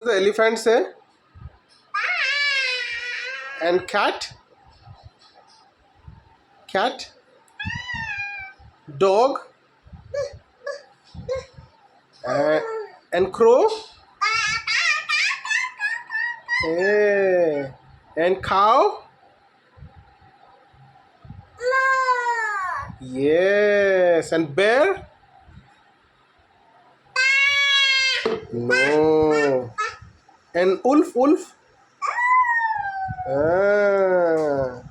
the elephant say? And cat? Cat? Dog? Uh, and crow? Hey. And cow? Yes. And bear? No. And wolf? Ah.